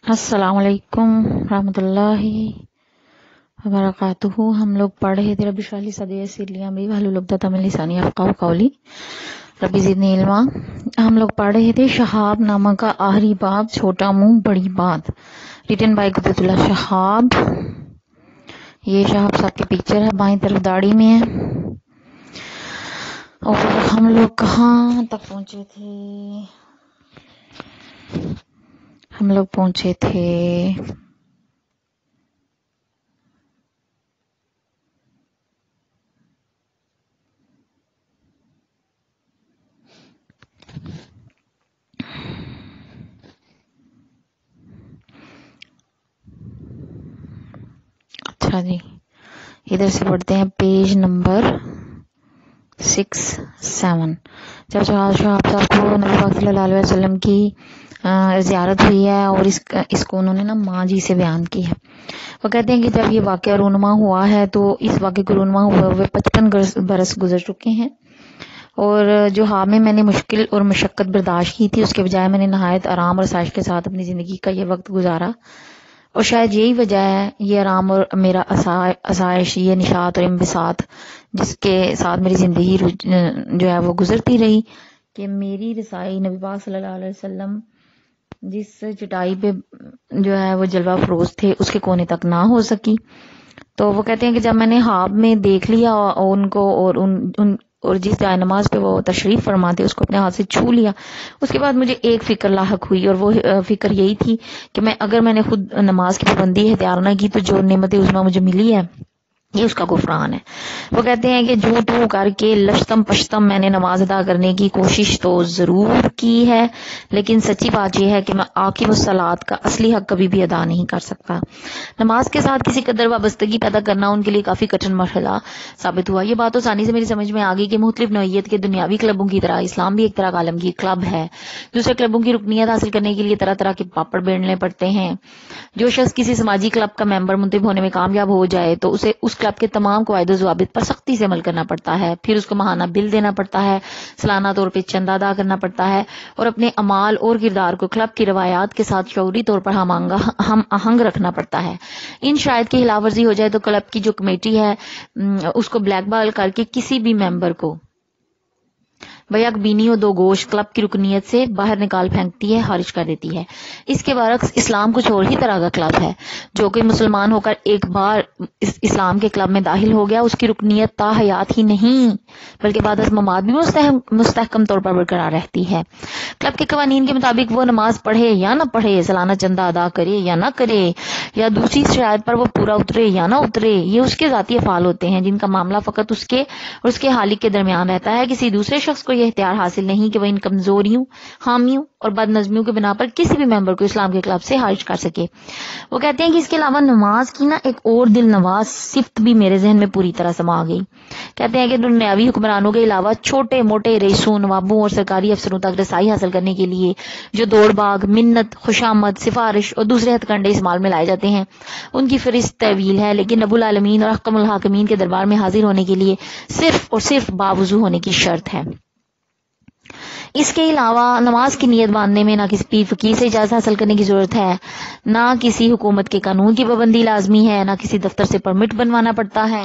السلام علیکم رحمۃ اللہ وبرکاتہ۔ ہم لوگ پڑھ رہے تھے رب اشرح لی صدری ویسر لی امری واحلل عقدۃ من لسانی یفقہوا قولی رب زدنی علما۔ ہم لوگ پڑھ رہے تھے شہاب نامہ کا آخری باب، چھوٹا منہ بڑی بات، ریٹن بائی قدرت اللہ شہاب۔ یہ شہاب صاحب کے پکچر ہے، بائیں طرف داڑھی میں ہے۔ اور ہم لوگ کہاں تک پہنچے تھے؟ ہم لوگ پہنچے تھے اچھا جی، ادھر سے پڑھتے ہیں پیج نمبر 6-7۔ جب شہاب صاحب کو نبی پاک صلی اللہ علیہ وسلم کی زیارت ہوئی ہے اور اس کو انہوں نے ماں جی سے بیان کی ہے۔ وہ کہتے ہیں کہ جب یہ واقعہ رونما ہوا ہے تو اس واقعے کو رونما ہوئے 55 برس گزر چکے ہیں، اور جو حال میں نے مشکل اور مشقت برداشت کی تھی، اس کے بجائے میں نے نہایت آرام اور آسائش کے ساتھ اپنی زندگی کا یہ وقت گزارا، اور شاید یہی وجہ ہے یہ آرام اور میرا آسائش، یہ نشاط اور انبساط جس کے ساتھ میری زندگی جو ہے وہ گزرتی رہی، کہ میری رسائی نبی پاک صلی اللہ علیہ وسلم جس چٹائی پہ جو ہے وہ جلوہ فروز تھے اس کے کونے تک نہ ہو سکی۔ تو وہ کہتے ہیں کہ جب میں نے خواب میں دیکھ لیا ان کو اور جس جائے نماز پہ وہ تشریف فرما تھے اس کو اپنے ہاتھ سے چھو لیا، اس کے بعد مجھے ایک فکر لاحق ہوئی، اور وہ فکر یہی تھی کہ اگر میں نے خود نماز کی پابندی اختیار نہ کی تو جو نعمت عظمیٰ مجھے ملی ہے یہ اس کا غفران ہے۔ وہ کہتے ہیں کہ جھوٹ کر کے لشتم پشتم میں نے نماز ادا کرنے کی کوشش تو ضرور کی ہے، لیکن سچی بات یہ ہے کہ میں عاقب الصلاۃ کا اصلی حق کبھی بھی ادا نہیں کر سکتا۔ نماز کے ساتھ کسی قدر وابستگی پیدا کرنا ان کے لیے کافی کٹھن مرحلہ ثابت ہوا۔ یہ بات آسانی سے میری سمجھ میں آ گئی کہ مختلف نوعیت کے دنیاوی کلبوں کی طرح اسلام بھی ایک طرح کا عالمگیر کلب ہے۔ دوسرے کلبوں کی رکنیت حاصل کرنے کے لیے طرح طرح کے پاپڑ بیلنے پڑتے ہیں۔ جو شخص کسی سماجی کلب کا ممبر منتخب ہونے میں کامیاب ہو جائے تو اسے اس کلب کے تمام قواعد و ضوابط پر سختی سے عمل کرنا پڑتا ہے، پھر اس کو ماہانہ بل دینا پڑتا ہے، سالانہ طور پہ چندہ ادا کرنا پڑتا ہے، اور اپنے اعمال اور کردار کو کلب کی روایات کے ساتھ شعوری طور پر ہم آہنگ رکھنا پڑتا ہے۔ ان شرائط کی خلاف ورزی ہو جائے تو کلب کی جو کمیٹی ہے اس کو بلیک بال کر کے کسی بھی ممبر کو بیک بینی و دو گوش کلب کی رکنیت سے باہر نکال پھینکتی ہے، خارج کر دیتی ہے۔ اس کے برعکس اسلام کچھ اور ہی طرح کا کلب ہے۔ جو کوئی مسلمان ہو کر ایک بار اسلام کے کلب میں داخل ہو گیا، اس کی رکنیت تا حیات ہی نہیں بلکہ بعد از ممات بھی مستحکم طور پر برقرار رہتی ہے۔ کلب کے قوانین کے مطابق وہ نماز پڑھے یا نہ پڑھے، سالانہ چندہ ادا کرے یا نہ کرے، یا دوسری شرائط پر وہ پورا اترے یا نہ اترے، یہ اس کے ذاتی افعال ہوتے ہیں جن کا معاملہ فقط اس کے اور اس کے خالق کے درمیان رہتا ہے۔ کسی دوسرے شخص کو یہ اختیار حاصل نہیں کہ وہ ان کمزوریوں، خامیوں اور بد نظمیوں کی بنا پر کسی بھی ممبر کو اسلام کے کلب سے خارج کر سکے۔ وہ کہتے ہیں کہ اس کے علاوہ نماز کی ایک اور دل نواز صفت بھی میرے ذہن میں پوری طرح سما گئی۔ کہتے ہیں کہ دنیاوی حکمرانوں کے علاوہ چھوٹے موٹے رئیسوں، نوابوں اور سرکاری افسروں تک رسائی حاصل کرنے کے لیے جو دوڑ بھاگ، منت، خوشامد، سفارش اور دوسرے ہتھ کنڈے استعمال میں لائے جاتے ہیں، ان کی فہرست طویل ہے، لیکن رب العالمین اور احکم الحاکمین کے دربار میں حاضر ہونے کے لیے صرف اور صرف باوضو ہونے کی شرط ہے۔ اس کے علاوہ نماز کی نیت باندھنے میں نہ کسی پیر فقیر سے اجازت حاصل کرنے کی ضرورت ہے، نہ کسی حکومت کے قانون کی پابندی لازمی ہے، نہ کسی دفتر سے پرمٹ بنوانا پڑتا ہے۔